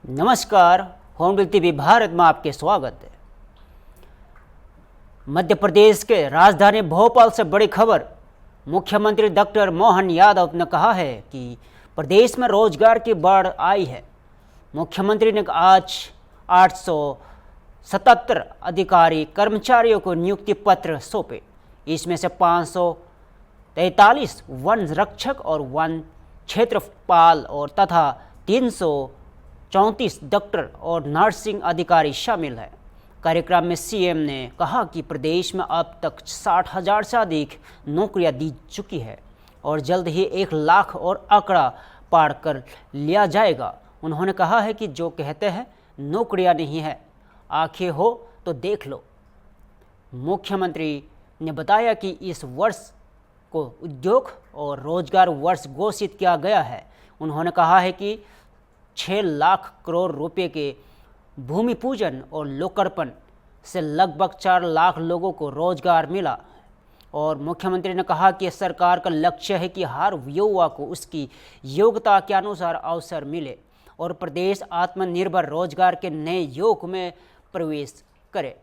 नमस्कार, होमबिल टीवी भारत में आपके स्वागत है। मध्य प्रदेश के राजधानी भोपाल से बड़ी खबर। मुख्यमंत्री डॉक्टर मोहन यादव ने कहा है कि प्रदेश में रोजगार की बाढ़ आई है। मुख्यमंत्री ने आज 877 अधिकारी कर्मचारियों को नियुक्ति पत्र सौंपे। इसमें से 543 वन रक्षक और वन क्षेत्रपाल और तथा 334 डॉक्टर और नर्सिंग अधिकारी शामिल हैं। कार्यक्रम में सीएम ने कहा कि प्रदेश में अब तक 60,000 से अधिक नौकरियां दी चुकी है और जल्द ही 1 लाख और आंकड़ा पार कर लिया जाएगा। उन्होंने कहा है कि जो कहते हैं नौकरियां नहीं है, आंखें हो तो देख लो। मुख्यमंत्री ने बताया कि इस वर्ष को उद्योग और रोजगार वर्ष घोषित किया गया है। उन्होंने कहा है कि 6 लाख करोड़ रुपए के भूमि पूजन और लोकार्पण से लगभग 4 लाख लोगों को रोजगार मिला और मुख्यमंत्री ने कहा कि सरकार का लक्ष्य है कि हर युवा को उसकी योग्यता के अनुसार अवसर मिले और प्रदेश आत्मनिर्भर रोजगार के नए युग में प्रवेश करे।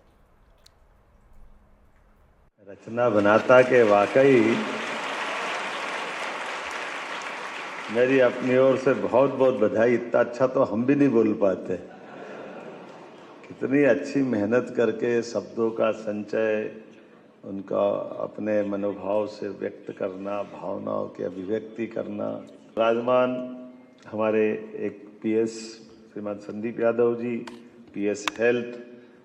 रचना बनाता के वाकई मेरी अपनी ओर से बहुत बहुत बधाई। इतना अच्छा तो हम भी नहीं बोल पाते। कितनी अच्छी मेहनत करके शब्दों का संचय, उनका अपने मनोभाव से व्यक्त करना, भावनाओं की अभिव्यक्ति करना। विराजमान हमारे एक पीएस श्रीमान संदीप यादव जी, पीएस हेल्थ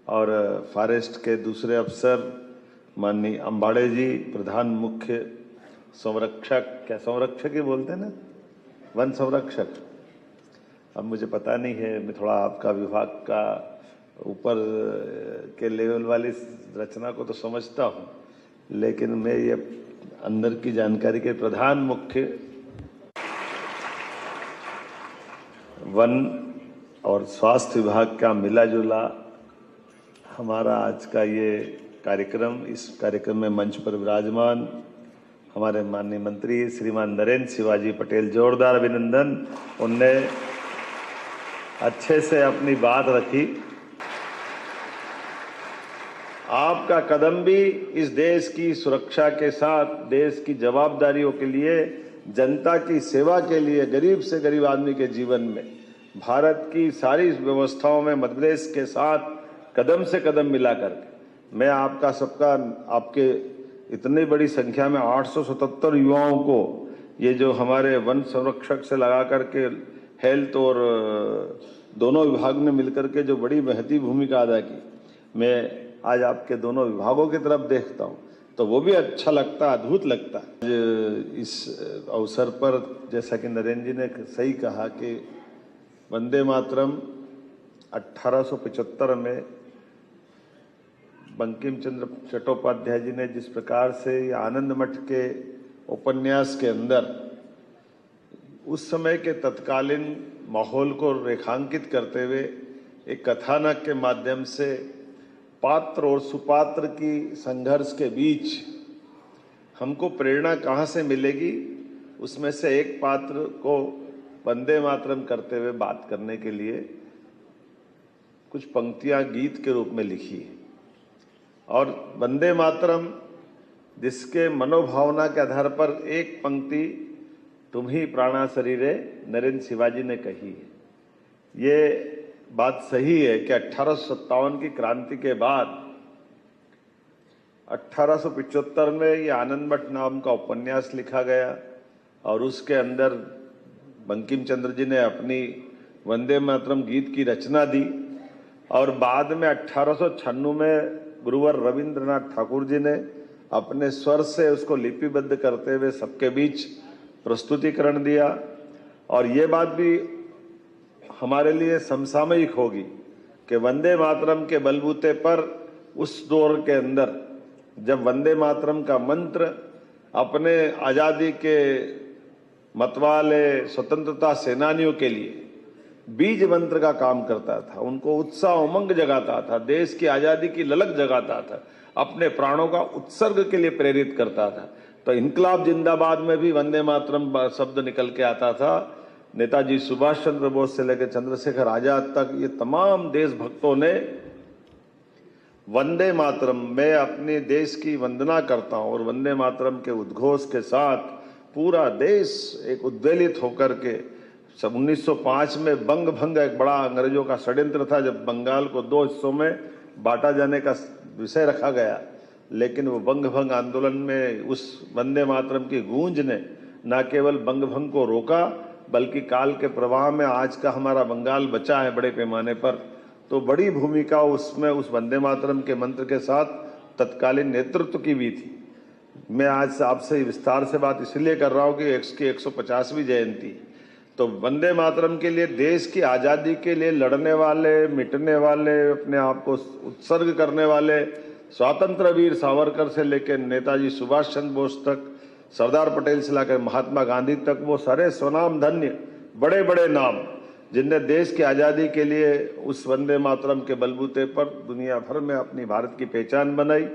और फॉरेस्ट के दूसरे अफसर माननीय अंबाड़े जी, प्रधान मुख्य संरक्षक, क्या संरक्षक ही बोलते हैं ना, वन संरक्षक। अब मुझे पता नहीं है, मैं थोड़ा आपका विभाग का ऊपर के लेवल वाली रचना को तो समझता हूँ, लेकिन मैं ये अंदर की जानकारी के प्रधान मुख्य वन और स्वास्थ्य विभाग का मिला जुला हमारा आज का ये कार्यक्रम। इस कार्यक्रम में मंच पर विराजमान हमारे माननीय मंत्री श्रीमान नरेंद्र शिवाजी पटेल, जोरदार अभिनंदन। उनने अच्छे से अपनी बात रखी। आपका कदम भी इस देश की सुरक्षा के साथ, देश की जवाबदारियों के लिए, जनता की सेवा के लिए, गरीब से गरीब आदमी के जीवन में, भारत की सारी व्यवस्थाओं में मध्य प्रदेश के साथ कदम से कदम मिला करके मैं आपका सबका, आपके इतनी बड़ी संख्या में 877 युवाओं को, ये जो हमारे वन संरक्षक से लगा करके हेल्थ और दोनों विभाग ने मिलकर के जो बड़ी महती भूमिका अदा की, मैं आज आपके दोनों विभागों की तरफ देखता हूँ तो वो भी अच्छा लगता, अद्भुत लगता है। इस अवसर पर जैसा कि नरेंद्र जी ने सही कहा कि वंदे मातरम 1875 में बंकिम चंद्र चट्टोपाध्याय जी ने जिस प्रकार से आनंद मठ के उपन्यास के अंदर उस समय के तत्कालीन माहौल को रेखांकित करते हुए एक कथानक के माध्यम से पात्र और सुपात्र की संघर्ष के बीच हमको प्रेरणा कहाँ से मिलेगी, उसमें से एक पात्र को वंदे मातरम करते हुए बात करने के लिए कुछ पंक्तियां गीत के रूप में लिखी है। और वंदे मातरम जिसके मनोभावना के आधार पर एक पंक्ति तुम ही प्राणा शरीरे नरेंद्र शिवाजी ने कही है। ये बात सही है कि 1857 की क्रांति के बाद 1875 में ये आनंद मठ नाम का उपन्यास लिखा गया और उसके अंदर बंकिम चंद्र जी ने अपनी वंदे मातरम गीत की रचना दी और बाद में 1896 में गुरुवर रविंद्रनाथ ठाकुर जी ने अपने स्वर से उसको लिपिबद्ध करते हुए सबके बीच प्रस्तुतिकरण दिया। और ये बात भी हमारे लिए समसामयिक होगी कि वंदे मातरम के बलबूते पर उस दौर के अंदर जब वंदे मातरम का मंत्र अपने आज़ादी के मतवाले स्वतंत्रता सेनानियों के लिए बीज मंत्र का काम करता था, उनको उत्साह उमंग जगाता था, देश की आज़ादी की ललक जगाता था, अपने प्राणों का उत्सर्ग के लिए प्रेरित करता था। तो इनकलाब जिंदाबाद में भी वंदे मातरम शब्द निकल के आता था नेताजी सुभाष चंद्र बोस से लेकर चंद्रशेखर आजाद तक ये तमाम देशभक्तों ने वंदे मातरम, मैं अपने देश की वंदना करता हूं और वंदे मातरम के उद्घोष के साथ पूरा देश एक उद्वेलित होकर के 1905 में बंग भंग एक बड़ा अंग्रेजों का षड्यंत्र था, जब बंगाल को दो हिस्सों में बांटा जाने का विषय रखा गया, लेकिन वो बंग भंग आंदोलन में उस वंदे मातरम की गूंज ने न केवल बंग भंग को रोका, बल्कि काल के प्रवाह में आज का हमारा बंगाल बचा है बड़े पैमाने पर। तो बड़ी भूमिका उसमें उस वंदे मातरम के मंत्र के साथ तत्कालीन नेतृत्व की भी थी। मैं आज आपसे विस्तार से बात इसलिए कर रहा हूं कि इसकी 150वीं जयंती, तो वंदे मातरम के लिए, देश की आज़ादी के लिए लड़ने वाले, मिटने वाले, अपने आप को उत्सर्ग करने वाले स्वतंत्र वीर सावरकर से लेकर नेताजी सुभाष चंद्र बोस तक, सरदार पटेल से लेकर महात्मा गांधी तक, वो सारे स्वनाम धन्य बड़े बड़े नाम जिनने देश की आज़ादी के लिए उस वंदे मातरम के बलबूते पर दुनिया भर में अपनी भारत की पहचान बनाई।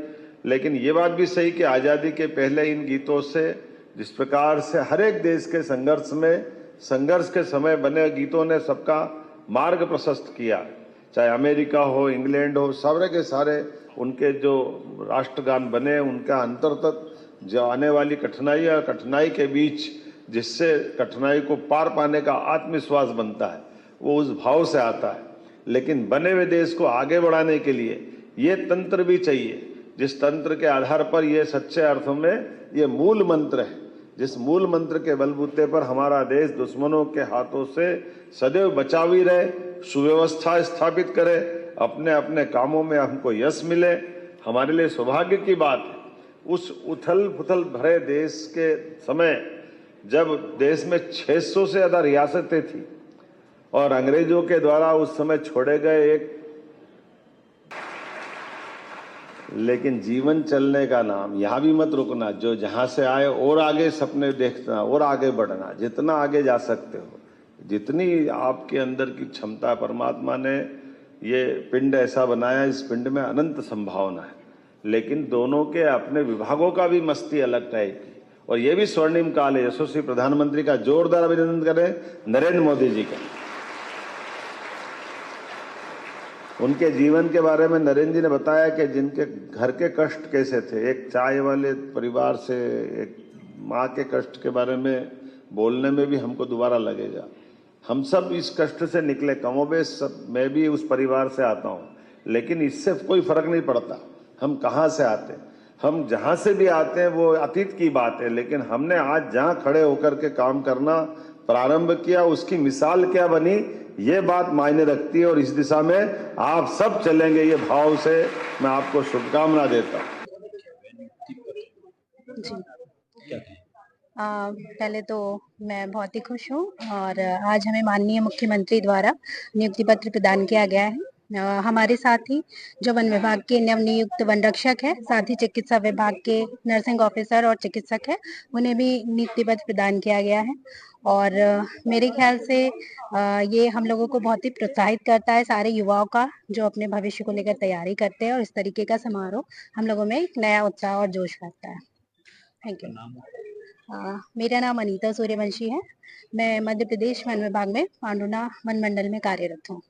लेकिन ये बात भी सही कि आज़ादी के पहले इन गीतों से, जिस प्रकार से हर एक देश के संघर्ष के समय बने गीतों ने सबका मार्ग प्रशस्त किया, चाहे अमेरिका हो, इंग्लैंड हो, सारे के सारे उनके जो राष्ट्रगान बने, उनका अंतर्गत जो आने वाली कठिनाई और कठिनाई के बीच जिससे कठिनाई को पार पाने का आत्मविश्वास बनता है, वो उस भाव से आता है। लेकिन बने हुए देश को आगे बढ़ाने के लिए ये तंत्र भी चाहिए, जिस तंत्र के आधार पर ये सच्चे अर्थों में ये मूल मंत्र है, जिस मूल मंत्र के बलबूते पर हमारा देश दुश्मनों के हाथों से सदैव बचावी रहे, सुव्यवस्था स्थापित करे, अपने अपने कामों में हमको यश मिले। हमारे लिए सौभाग्य की बात है, उस उथल पुथल भरे देश के समय जब देश में 600 से ज्यादा रियासतें थी और अंग्रेजों के द्वारा उस समय छोड़े गए एक, लेकिन जीवन चलने का नाम, यहां भी मत रुकना, जो जहां से आए और आगे सपने देखना और आगे बढ़ना, जितना आगे जा सकते हो, जितनी आपके अंदर की क्षमता, परमात्मा ने ये पिंड ऐसा बनाया, इस पिंड में अनंत संभावना है। लेकिन दोनों के अपने विभागों का भी मस्ती अलग टाइप की, और ये भी स्वर्णिम काल है। यशस्वी प्रधानमंत्री का जोरदार अभिनंदन करें, नरेंद्र मोदी जी का। उनके जीवन के बारे में नरेंद्र जी ने बताया कि जिनके घर के कष्ट कैसे थे, एक चाय वाले परिवार से एक माँ के कष्ट के बारे में बोलने में भी हमको दोबारा लगेगा। हम सब इस कष्ट से निकले, कमोबेश सब, मैं भी उस परिवार से आता हूँ, लेकिन इससे कोई फर्क नहीं पड़ता हम कहाँ से आते, हम जहां से भी आते हैं वो अतीत की बात है। लेकिन हमने आज जहां खड़े होकर के काम करना प्रारंभ किया, उसकी मिसाल क्या बनी, ये बात मायने रखती है, और इस दिशा में आप सब चलेंगे, ये भाव से मैं आपको शुभकामना देता हूँ। जी पहले तो मैं बहुत ही खुश हूँ और आज हमें माननीय मुख्यमंत्री द्वारा नियुक्ति पत्र प्रदान किया गया है। हमारे साथ ही जो वन विभाग के नवनियुक्त वन रक्षक है, साथ ही चिकित्सा विभाग के नर्सिंग ऑफिसर और चिकित्सक है, उन्हें भी नियुक्ति पत्र प्रदान किया गया है। और मेरे ख्याल से ये हम लोगों को बहुत ही प्रोत्साहित करता है, सारे युवाओं का जो अपने भविष्य को लेकर तैयारी करते हैं, और इस तरीके का समारोह हम लोगों में एक नया उत्साह और जोश लाता है। Thank you. मेरा नाम अनीता सूर्यवंशी है। मैं मध्य प्रदेश वन विभाग में पांडुना वन मंडल में कार्यरत हूँ।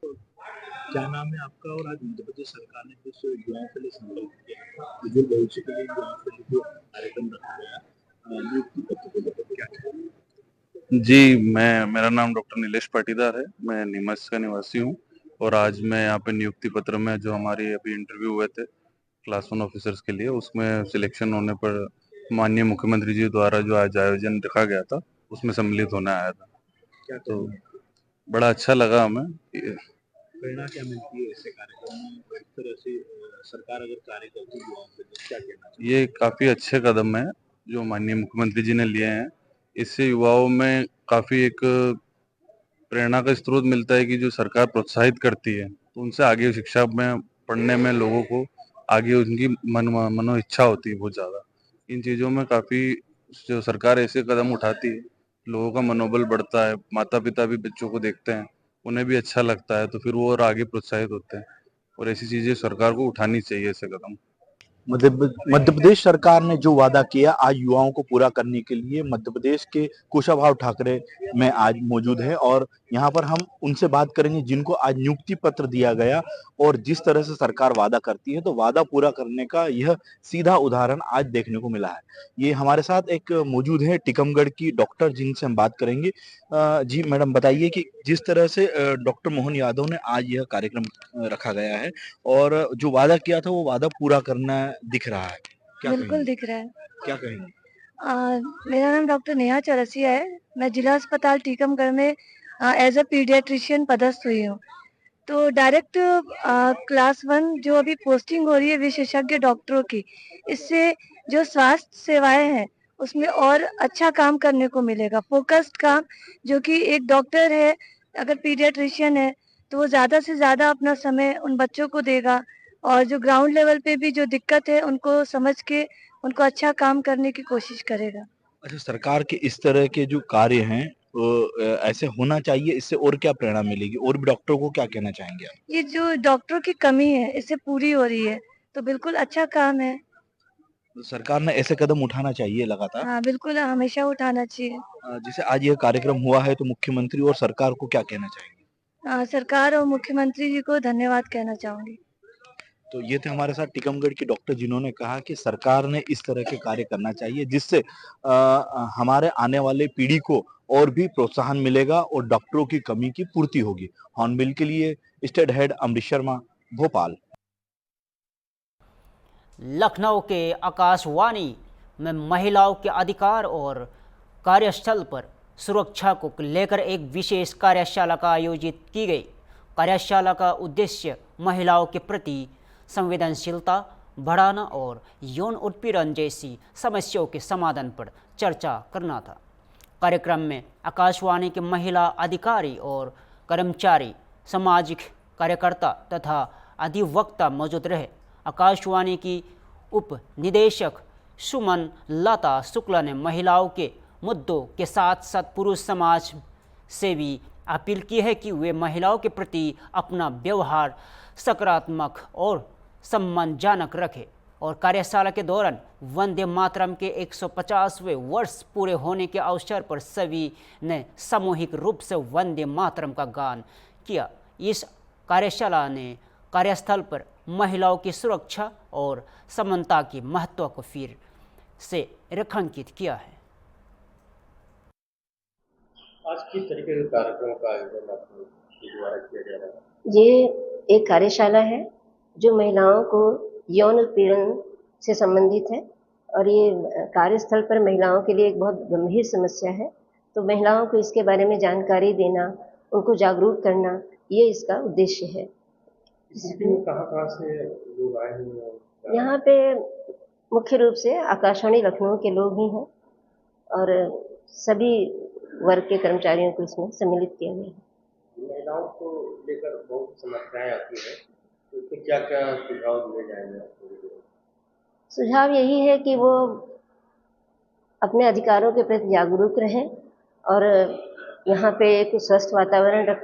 क्या नाम है आपका, और आज मध्य प्रदेश सरकार ने कुछ युवाओं के लिए संकल्प किया है, उज्जवल भविष्य के लिए युवाओं के लिए जो कार्यक्रम रखा गया, नियुक्ति पत्र को लेकर क्या कहें? जी, मेरा नाम डॉक्टर नीलेश पाटीदार है। मैं नीमच का निवासी हूँ और आज मैं यहाँ पे नियुक्ति पत्र में जो हमारी अभी इंटरव्यू हुए थे क्लास 1 ऑफिसर्स के लिए, उसमें सिलेक्शन होने पर माननीय मुख्यमंत्री जी द्वारा जो आज आयोजन रखा गया था उसमें सम्मिलित होने आया था। क्या तो बड़ा अच्छा लगा हमें। प्रेरणा क्या मिलती है ऐसे कार्यक्रम में, इस तरह से सरकार अगर कार्य करती है युवाओं के लिए, क्या कहना चाहिए? ये काफी अच्छे कदम है जो माननीय मुख्यमंत्री जी ने लिए हैं। इससे युवाओं में काफी एक प्रेरणा का स्रोत मिलता है कि जो सरकार प्रोत्साहित करती है तो उनसे आगे शिक्षा में पढ़ने में लोगों को आगे उनकी मनो इच्छा होती है बहुत ज्यादा। इन चीजों में काफी जो सरकार ऐसे कदम उठाती है, लोगों का मनोबल बढ़ता है, माता पिता भी बच्चों को देखते हैं, उन्हें भी अच्छा लगता है, तो फिर वो और आगे प्रोत्साहित होते हैं। और ऐसी चीजें सरकार को उठानी चाहिए, ऐसे कदम। मध्य प्रदेश सरकार ने जो वादा किया आज युवाओं को पूरा करने के लिए मध्य प्रदेश के कुशाभाऊ ठाकरे में आज मौजूद है और यहाँ पर हम उनसे बात करेंगे जिनको आज नियुक्ति पत्र दिया गया और जिस तरह से सरकार वादा करती है तो वादा पूरा करने का यह सीधा उदाहरण आज देखने को मिला है। ये हमारे साथ एक मौजूद है टीकमगढ़ की डॉक्टर जिनसे हम बात करेंगे। जी मैडम बताइए कि जिस तरह से डॉक्टर मोहन यादव ने आज यह कार्यक्रम रखा गया है और जो वादा किया था वो वादा पूरा करना दिख रहा है, क्या बिल्कुल कहेंगे? दिख रहा है। क्या कहेंगे? मेरा नाम डॉक्टर नेहा चौरसिया है। मैं जिला अस्पताल टीकमगढ़ में एज अ पीडियाट्रिशियन पदस्थ हुई हूँ। तो डायरेक्ट क्लास 1 जो अभी पोस्टिंग हो रही है विशेषज्ञ डॉक्टरों की, इससे जो स्वास्थ्य सेवाएं हैं उसमें और अच्छा काम करने को मिलेगा, फोकस्ड काम। जो कि एक डॉक्टर है अगर पीडियाट्रिशियन है तो वो ज़्यादा से ज़्यादा अपना समय उन बच्चों को देगा और जो ग्राउंड लेवल पे भी जो दिक्कत है उनको समझ के उनको अच्छा काम करने की कोशिश करेगा। अच्छा, सरकार के इस तरह के जो कार्य हैं वो ऐसे होना चाहिए, इससे और क्या प्रेरणा मिलेगी और भी डॉक्टरों को क्या कहना चाहेंगे आप? ये जो डॉक्टरों की कमी है इससे पूरी हो रही है तो बिल्कुल अच्छा काम है। तो सरकार ने ऐसे कदम उठाना चाहिए लगातार। हाँ बिल्कुल हमेशा उठाना चाहिए। जैसे आज यह कार्यक्रम हुआ है तो मुख्यमंत्री और सरकार को क्या कहना चाहेंगे? सरकार और मुख्यमंत्री जी को धन्यवाद कहना चाहूंगी। तो ये थे हमारे साथ टीकमगढ़ की डॉक्टर जिन्होंने कहा कि सरकार ने इस तरह के कार्य करना चाहिए जिससे हमारे आने वाले पीढ़ी को और भी प्रोत्साहन मिलेगा और डॉक्टरों की कमी की पूर्ति होगी। हॉर्नबिल के लिए स्टेट हेड अमरीश शर्मा, भोपाल। लखनऊ के आकाशवाणी में महिलाओं के अधिकार और कार्यस्थल पर सुरक्षा को लेकर एक विशेष कार्यशाला का आयोजित की गई। कार्यशाला का उद्देश्य महिलाओं के प्रति संवेदनशीलता बढ़ाना और यौन उत्पीड़न जैसी समस्याओं के समाधान पर चर्चा करना था। कार्यक्रम में आकाशवाणी के महिला अधिकारी और कर्मचारी, सामाजिक कार्यकर्ता तथा अधिवक्ता मौजूद रहे। आकाशवाणी की उप निदेशक सुमन लता शुक्ला ने महिलाओं के मुद्दों के साथ साथ पुरुष समाज से भी अपील की है कि वे महिलाओं के प्रति अपना व्यवहार सकारात्मक और सम्मानजनक रखें। और कार्यशाला के दौरान वंदे मातरम के 150वें वर्ष पूरे होने के अवसर पर सभी ने सामूहिक रूप से वंदे मातरम का गान किया। इस कार्यशाला ने कार्यस्थल पर महिलाओं की सुरक्षा और समानता के महत्व को फिर से रेखांकित किया है। आज किस तरीके के कार्यक्रमों का आयोजन आपके द्वारा किया जा रहा है? ये एक कार्यशाला है जो महिलाओं को यौन उत्पीड़न से संबंधित है और ये कार्यस्थल पर महिलाओं के लिए एक बहुत गंभीर समस्या है। तो महिलाओं को इसके बारे में जानकारी देना, उनको जागरूक करना, ये इसका उद्देश्य है। कहाँ से लोग आए हैं? यहाँ पे मुख्य रूप से आकाशवाणी लखनऊ के लोग ही हैं और सभी वर्ग के कर्मचारियों को इसमें सम्मिलित किया गया है। महिलाओं को लेकर बहुत समस्याएं आती है, तो इसमें क्या क्या सुझाव दिए जाएंगे? सुझाव यही है कि वो अपने अधिकारों के प्रति जागरूक रहें और यहाँ पे एक स्वस्थ वातावरण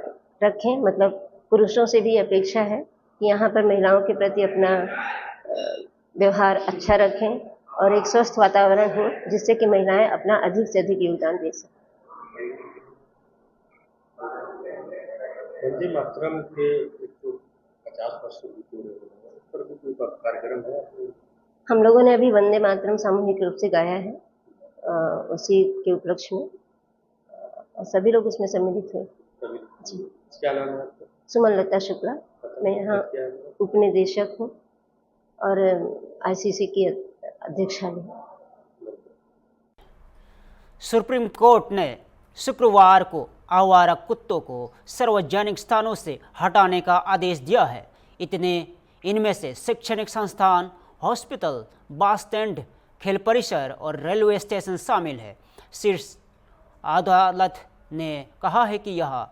रखें। मतलब पुरुषों से भी अपेक्षा है कि यहाँ पर महिलाओं के प्रति अपना व्यवहार अच्छा रखें और एक स्वस्थ वातावरण हो जिससे कि महिलाएं अपना अधिक से अधिक योगदान दे सकें। वंदे मातरम के 150 वर्ष पूरे हो रहे हैं, उस पर भी कोई कार्यक्रम है? हम लोगों ने अभी वंदे मातरम सामूहिक रूप से गाया है उसी के उपलक्ष्य में और सभी लोग उसमें सम्मिलित हुए। जी, क्या नाम है आपका? सुमन लता शुक्ला, मैं यहाँ उप निदेशक हूँ और आईसीसी की अध्यक्षा भी हूँ। सुप्रीम कोर्ट ने शुक्रवार को आवारा कुत्तों को सार्वजनिक स्थानों से हटाने का आदेश दिया है। इनमें से शैक्षणिक संस्थान, हॉस्पिटल, बस स्टैंड, खेल परिसर और रेलवे स्टेशन शामिल है। शीर्ष अदालत ने कहा है कि यह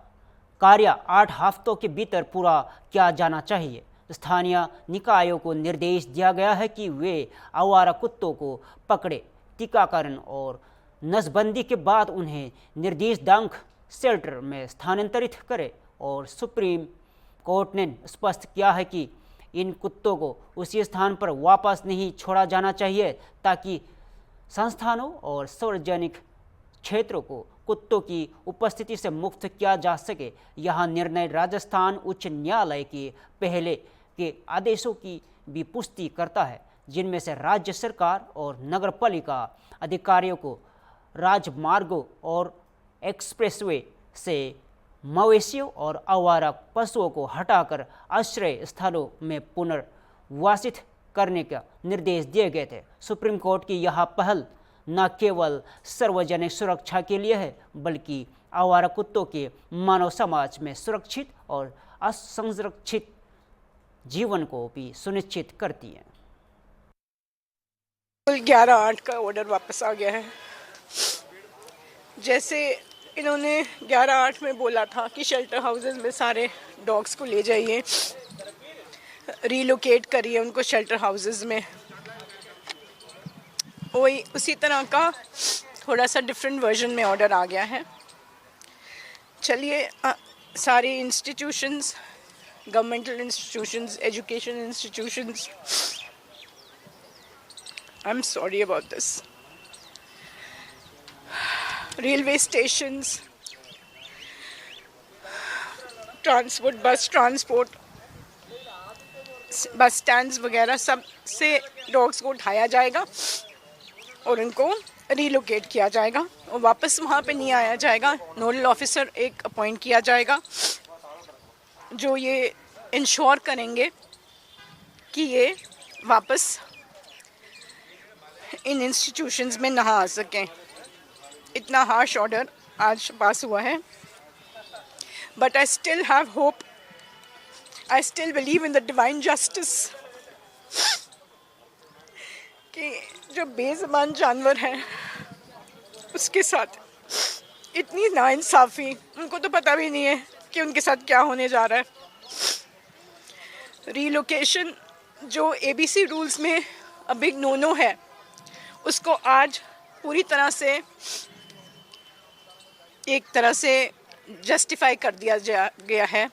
कार्य 8 हफ्तों के भीतर पूरा किया जाना चाहिए। स्थानीय निकायों को निर्देश दिया गया है कि वे आवारा कुत्तों को पकड़े, टीकाकरण और नसबंदी के बाद उन्हें निर्देशांक शेल्टर में स्थानांतरित करें। और सुप्रीम कोर्ट ने स्पष्ट किया है कि इन कुत्तों को उसी स्थान पर वापस नहीं छोड़ा जाना चाहिए ताकि संस्थानों और सार्वजनिक क्षेत्रों को कुत्तों की उपस्थिति से मुक्त किया जा सके। यह निर्णय राजस्थान उच्च न्यायालय के पहले के आदेशों की भी पुष्टि करता है, जिनमें से राज्य सरकार और नगरपालिका अधिकारियों को राजमार्गों और एक्सप्रेसवे से मवेशियों और आवारा पशुओं को हटाकर आश्रय स्थलों में पुनर्वासित करने का निर्देश दिए गए थे। सुप्रीम कोर्ट की यह पहल न केवल सार्वजनिक सुरक्षा के लिए है, बल्कि आवारा कुत्तों के मानव समाज में सुरक्षित और असंरक्षित जीवन को भी सुनिश्चित करती है। 11/8 का ऑर्डर वापस आ गया है। जैसे इन्होंने 11/8 में बोला था कि शेल्टर हाउसेस में सारे डॉग्स को ले जाइए, रीलोकेट करिए उनको शेल्टर हाउसेस में, वही उसी तरह का थोड़ा सा डिफरेंट वर्जन में ऑर्डर आ गया है। चलिए, सारी institutions, governmental institutions, education institutions, I am sorry about this, railway stations, transport, बस ट्रांसपोर्ट, बस स्टैंड्स वगैरह सब से डॉग्स को उठाया जाएगा और उनको रीलोकेट किया जाएगा और वापस वहाँ पे नहीं आया जाएगा। नोडल ऑफिसर एक अपॉइंट किया जाएगा जो ये इंश्योर करेंगे कि ये वापस इन इंस्टीट्यूशंस में ना आ सकें। इतना हार्श ऑर्डर आज पास हुआ है, but I still have hope, I still believe in the divine justice कि जो बेज़ुबान जानवर हैं उसके साथ इतनी नाइंसाफ़ी, उनको तो पता भी नहीं है कि उनके साथ क्या होने जा रहा है। रीलोकेशन जो एबीसी रूल्स में अ बिग नो है, उसको आज पूरी तरह से एक तरह से जस्टिफाई कर दिया गया है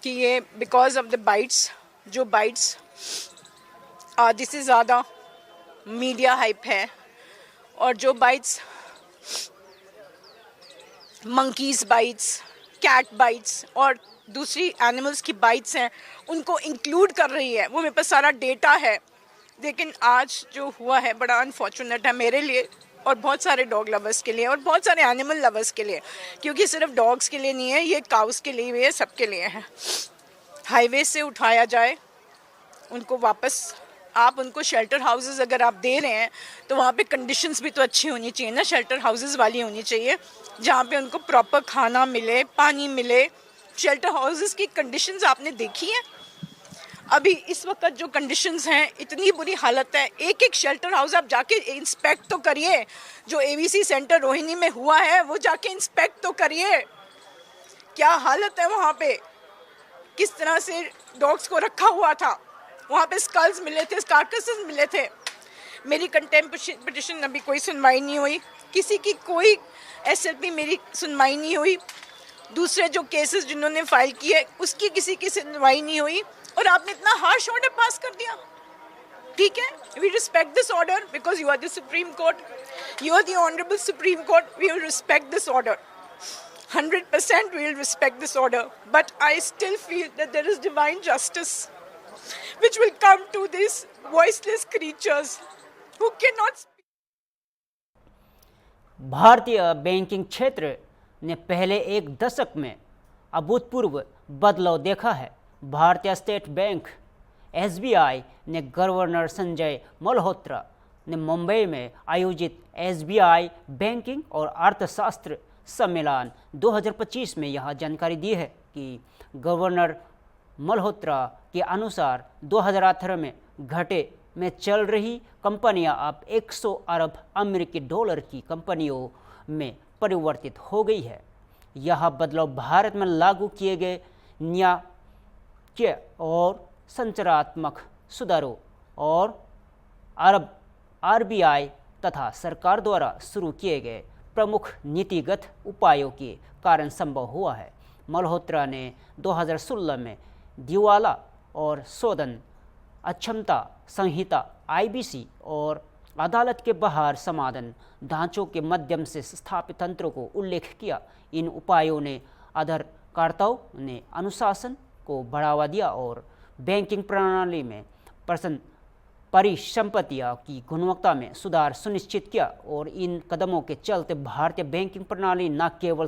कि ये बिकॉज ऑफ द बाइट्स, जो बाइट्स आधी से ज़्यादा मीडिया हाइप है और जो bites monkeys bites, cat bites और दूसरी एनिमल्स की बाइट्स हैं, उनको इंक्लूड कर रही है। वो मेरे पास सारा डेटा है, लेकिन आज जो हुआ है बड़ा अनफॉर्चुनेट है मेरे लिए और बहुत सारे डॉग लवर्स के लिए और बहुत सारे एनिमल लवर्स के लिए, क्योंकि सिर्फ डॉग्स के लिए नहीं है, ये काउस के लिए भी है, सबके लिए है। हाईवे से उठाया जाए उनको वापस, आप उनको शेल्टर हाउसेस अगर आप दे रहे हैं तो वहाँ पे कंडीशंस भी तो अच्छी होनी चाहिए ना, शेल्टर हाउसेस वाली होनी चाहिए जहाँ पे उनको प्रॉपर खाना मिले, पानी मिले। शेल्टर हाउसेस की कंडीशंस आपने देखी है? अभी इस वक्त जो कंडीशंस हैं, इतनी बुरी हालत है। एक एक शेल्टर हाउस आप जाके इंस्पेक्ट तो करिए। जो एबीसी सेंटर रोहिणी में हुआ है वो जाके इंस्पेक्ट तो करिए, क्या हालत है वहाँ पे, किस तरह से डॉग्स को रखा हुआ था। वहाँ पे स्कल्स मिले थे, कार्कसेस मिले थे। मेरी कंटेम्प्ट पिटिशन अभी कोई सुनवाई नहीं हुई, किसी की कोई एसएलपी मेरी सुनवाई नहीं हुई। दूसरे जो केसेस जिन्होंने फाइल किए उसकी किसी की सुनवाई नहीं हुई और आपने इतना हार्श ऑर्डर पास कर दिया। ठीक है, we respect this order because you are the Supreme Court, you are the honourable Supreme Court, we will respect this order, 100% we will respect this order, but I still feel that there is divine justice which will come to these voiceless creatures who cannot speak. भारतीय banking क्षेत्र ने पहले एक दशक में अभूतपूर्व बदलाव देखा है। भारतीय स्टेट बैंक एसबीआई ने गवर्नर संजय मल्होत्रा ने मुंबई में आयोजित एसबीआई बैंकिंग और अर्थशास्त्र सम्मेलन 2025 में यह जानकारी दी है कि गवर्नर मल्होत्रा के अनुसार 2018 में घाटे में चल रही कंपनियां अब 100 अरब अमेरिकी डॉलर की कंपनियों में परिवर्तित हो गई है। यह बदलाव भारत में लागू किए गए न्यायिक और संरचनात्मक सुधारों और आरबीआई तथा सरकार द्वारा शुरू किए गए प्रमुख नीतिगत उपायों के कारण संभव हुआ है। मल्होत्रा ने 2016 में दिवाला और शोधन अक्षमता संहिता IBC और अदालत के बाहर समाधान ढांचों के माध्यम से स्थापित तंत्रों को उल्लेख किया। इन उपायों ने उधारकर्ताओं ने अनुशासन को बढ़ावा दिया और बैंकिंग प्रणाली में परिसंपत्तियों की गुणवत्ता में सुधार सुनिश्चित किया। और इन कदमों के चलते भारतीय बैंकिंग प्रणाली न केवल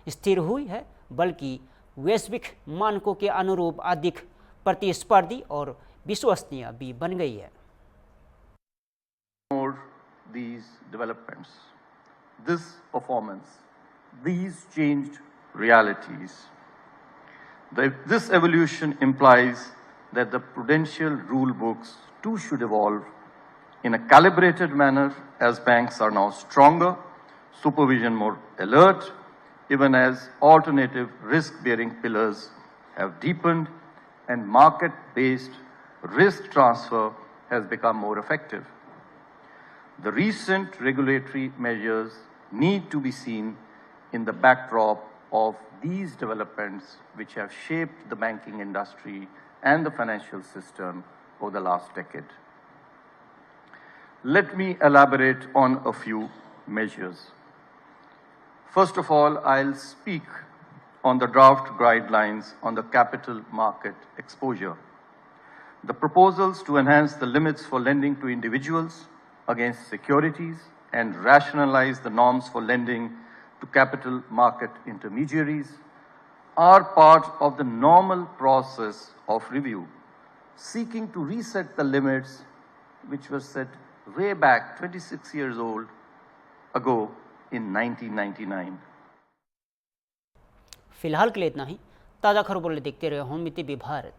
स्थिर हुई है बल्कि वैश्विक मानकों के अनुरूप अधिक प्रतिस्पर्धी और विश्वसनीय भी बन गई है। These developments, this performance, these changed realities. This evolution implies that the prudential rule books too should evolve in a calibrated manner as banks are now stronger, supervision more alert, even as alternative risk-bearing pillars have deepened and market-based risk transfer has become more effective. The recent regulatory measures need to be seen in the backdrop of these developments which have shaped the banking industry and the financial system over the last decade. Let me elaborate on a few measures. First of all, I'll speak on the draft guidelines on the capital market exposure. The proposals to enhance the limits for lending to individuals against securities and rationalize the norms for lending to capital market intermediaries are part of the normal process of review, seeking to reset the limits which were set way back 26 years ago in 1999. फिलहाल के लिए इतना ही। ताज़ा खबरों के लिए देखते रहे होम टीवी भारत।